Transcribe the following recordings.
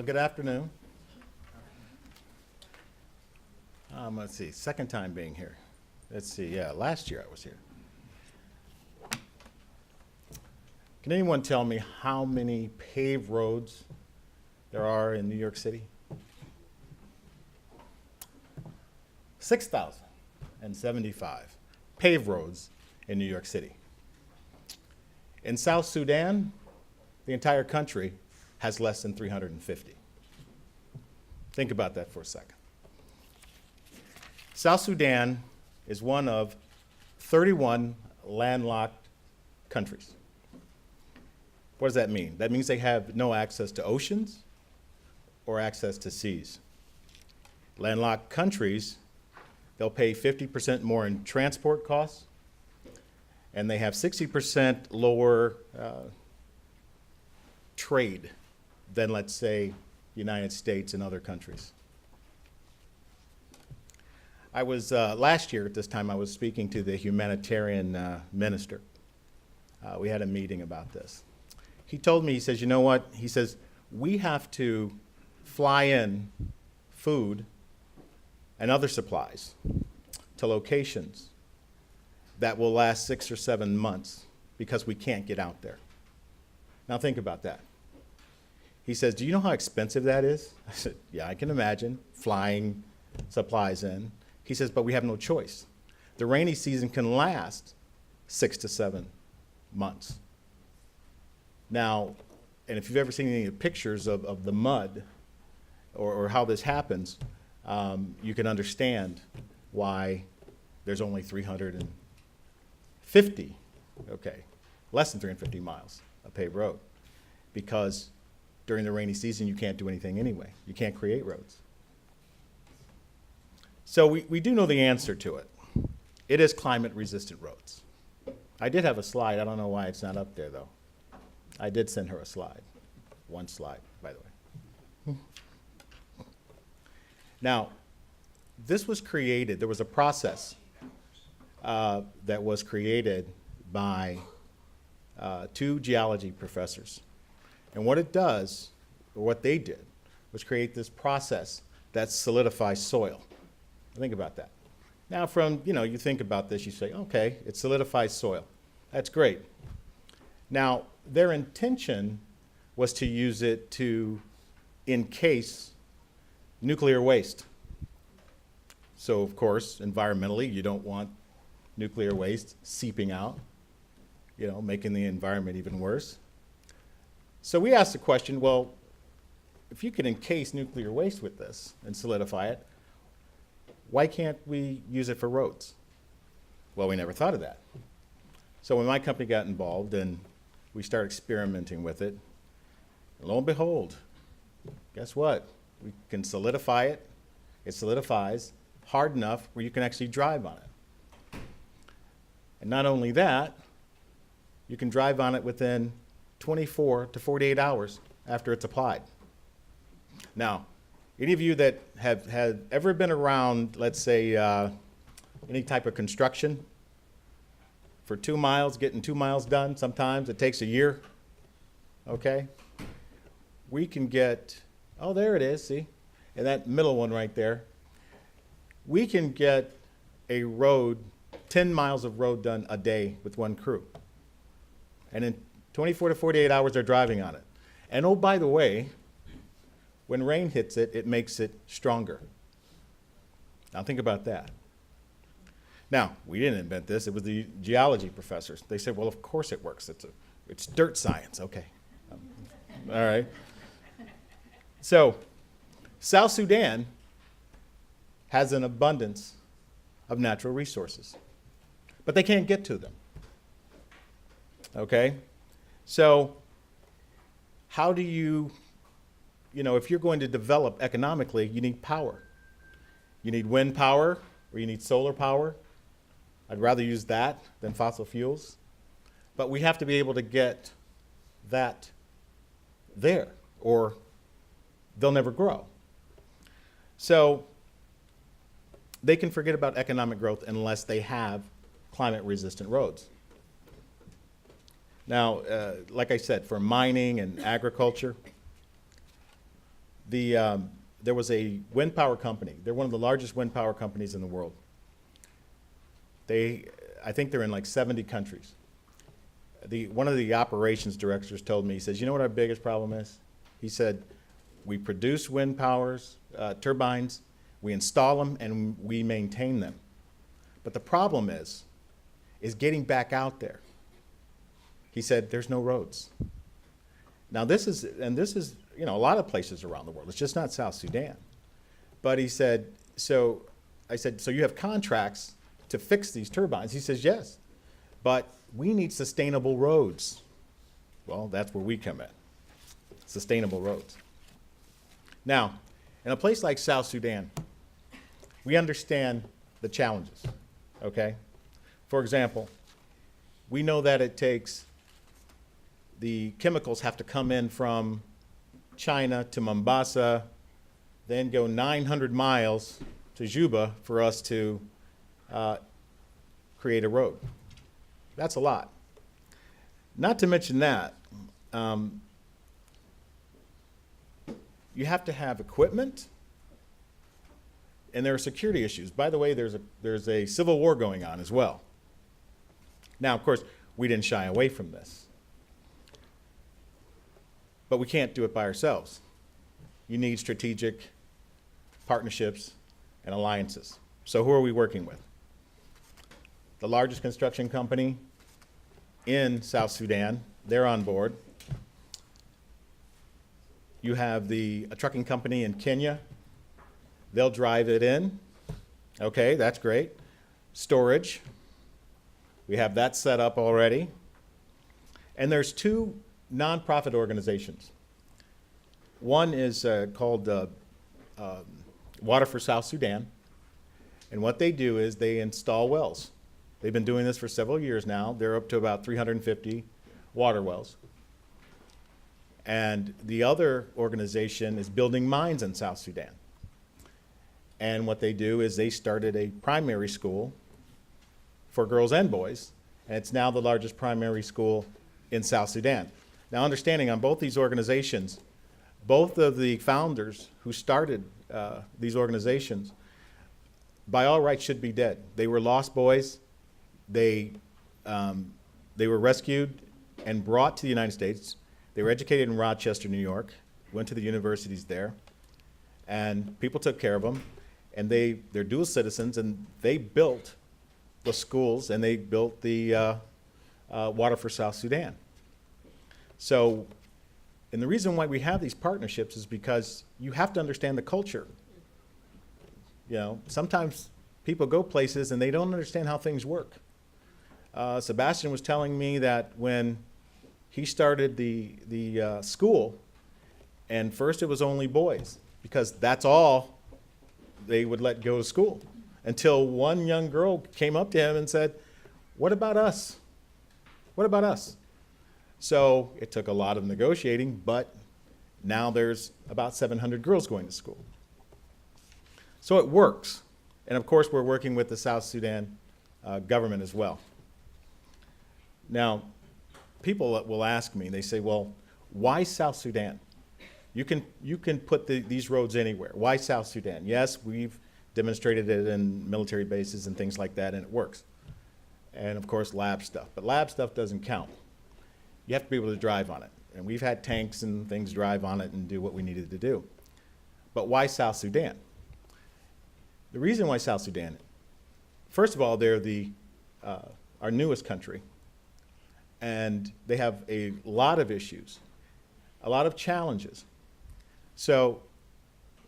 Well, good afternoon. Let's see, second time being here. Let's see, yeah, last year I was here. Can anyone tell me how many paved roads there are in New York City? 6,075 paved roads in New York City. In South Sudan, the entire country has less than 350. Think about that for a second. South Sudan is one of 31 landlocked countries. What does that mean? That means they have no access to oceans or access to seas. Landlocked countries, they'll pay 50% more in transport costs, and they have 60% lower trade than, let's say, the United States and other countries. I was, last year at this time, I was speaking to the humanitarian minister. We had a meeting about this. He told me, he says, you know what? He says, we have to fly in food and other supplies to locations that will last 6 or 7 months because we can't get out there. Now think about that. He says, do you know how expensive that is? I said, yeah, I can imagine flying supplies in. He says, but we have no choice. The rainy season can last 6 to 7 months. Now, and if you've ever seen any pictures of the mud or how this happens, you can understand why there's only 350, okay, less than 350 miles of paved road, because during the rainy season you can't do anything anyway. You can't create roads. So we do know the answer to it. It is climate-resistant roads. I did have a slide. I don't know why it's not up there, though. I did send her a slide. One slide, by the way. Now, this was created, there was a process that was created by 2 geology professors. And what it does, or what they did, was create this process that solidifies soil. Think about that. Now from, you think about this, you say, okay, it solidifies soil. That's great. Now, their intention was to use it to encase nuclear waste. So, of course, environmentally, you don't want nuclear waste seeping out, making the environment even worse. So we asked the question, well, if you can encase nuclear waste with this and solidify it, why can't we use it for roads? Well, we never thought of that. So when my company got involved and we started experimenting with it, lo and behold, guess what? We can solidify it. It solidifies hard enough where you can actually drive on it. And not only that, you can drive on it within 24 to 48 hours after it's applied. Now, any of you that have ever been around, let's say, any type of construction, for 2 miles, getting 2 miles done, sometimes it takes a year, okay? We can get, oh, there it is, see? And that middle one right there. We can get a road, 10 miles of road done a day with one crew. And in 24 to 48 hours, they're driving on it. And oh, by the way, when rain hits it, it makes it stronger. Now think about that. Now, we didn't invent this. It was the geology professors. They said, well, of course it works. It's dirt science. Okay. All right. So, South Sudan has an abundance of natural resources, but they can't get to them. Okay? So, how do you, if you're going to develop economically, you need power. You need wind power or you need solar power. I'd rather use that than fossil fuels. But we have to be able to get that there, or they'll never grow. So they can forget about economic growth unless they have climate-resistant roads. Now, like I said, for mining and agriculture, there was a wind power company. They're one of the largest wind power companies in the world. I think they're in like 70 countries. One of the operations directors told me, he says, you know what our biggest problem is? He said, we produce wind powers, turbines, we install them, and we maintain them. But the problem is getting back out there. He said, there's no roads. Now this is, you know, a lot of places around the world. It's just not South Sudan. But he said, I said, so you have contracts to fix these turbines? He says, yes, but we need sustainable roads. Well, that's where we come in, sustainable roads. Now, in a place like South Sudan, we understand the challenges, okay? For example, we know that it takes, the chemicals have to come in from China to Mombasa, then go 900 miles to Juba for us to create a road. That's a lot. Not to mention that, you have to have equipment, and there are security issues. By the way, there's a civil war going on as well. Now, of course, we didn't shy away from this. But we can't do it by ourselves. You need strategic partnerships and alliances. So who are we working with? The largest construction company in South Sudan, they're on board. You have a trucking company in Kenya. They'll drive it in. Okay, that's great. Storage. We have that set up already. And there's two nonprofit organizations. One is called Water for South Sudan. And what they do is they install wells. They've been doing this for several years now. They're up to about 350 water wells. And the other organization is building mines in South Sudan. And what they do is they started a primary school for girls and boys, and it's now the largest primary school in South Sudan. Now, understanding on both these organizations, both of the founders who started these organizations, by all rights, should be dead. They were lost boys. They were rescued and brought to the United States. They were educated in Rochester, New York, went to the universities there, and people took care of them. And they're dual citizens, and they built the schools, and they built the Water for South Sudan. So, and the reason why we have these partnerships is because you have to understand the culture. You know, sometimes people go places and they don't understand how things work. Sebastian was telling me that when he started the school, and first it was only boys, because that's all they would let go to school, until one young girl came up to him and said, what about us? What about us? So it took a lot of negotiating, but now there's about 700 girls going to school. So it works. And of course, we're working with the South Sudan government as well. Now, people will ask me, they say, well, why South Sudan? You can put these roads anywhere. Why South Sudan? Yes, we've demonstrated it in military bases and things like that, and it works. And of course, lab stuff. But lab stuff doesn't count. You have to be able to drive on it. And we've had tanks and things drive on it and do what we needed to do. But why South Sudan? The reason why South Sudan, first of all, they're our newest country. And they have a lot of issues, a lot of challenges. So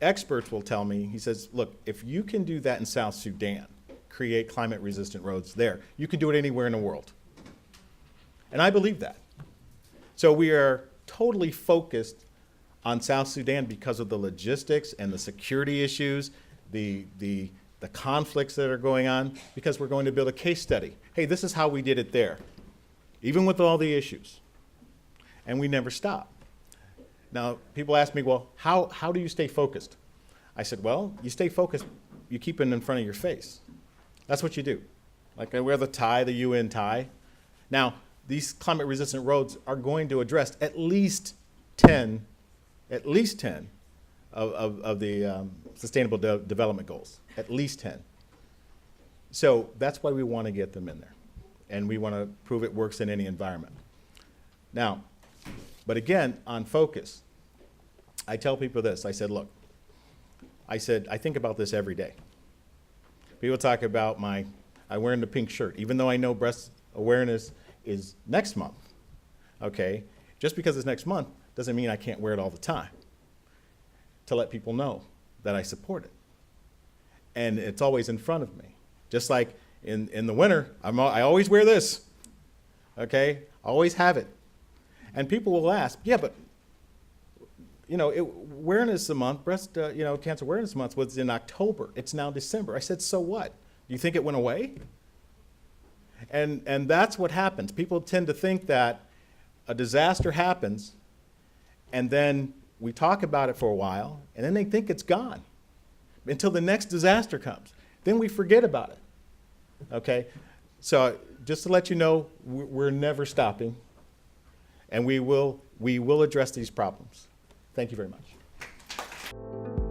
experts will tell me, he says, look, if you can do that in South Sudan, create climate-resistant roads there, you can do it anywhere in the world. And I believe that. So we are totally focused on South Sudan because of the logistics and the security issues, the conflicts that are going on, because we're going to build a case study. Hey, this is how we did it there, even with all the issues. And we never stop. Now, people ask me, well, how do you stay focused? I said, well, you stay focused, you keep it in front of your face. That's what you do. Like I wear the tie, the UN tie. Now, these climate-resistant roads are going to address at least 10 of the Sustainable Development Goals, at least 10. So that's why we want to get them in there. And we want to prove it works in any environment. Now, but again, on focus, I tell people this. I said, look, I think about this every day. People talk about I'm wearing the pink shirt, even though I know breast awareness is next month, okay? Just because it's next month doesn't mean I can't wear it all the time, to let people know that I support it. And it's always in front of me. Just like in the winter, I always wear this, okay? I always have it. And people will ask, yeah, but awareness month, breast cancer awareness month was in October. It's now December. I said, so what? Do you think it went away? And that's what happens. People tend to think that a disaster happens, and then we talk about it for a while, and then they think it's gone until the next disaster comes. Then we forget about it, okay? So just to let you know, we're never stopping, and we will address these problems. Thank you very much.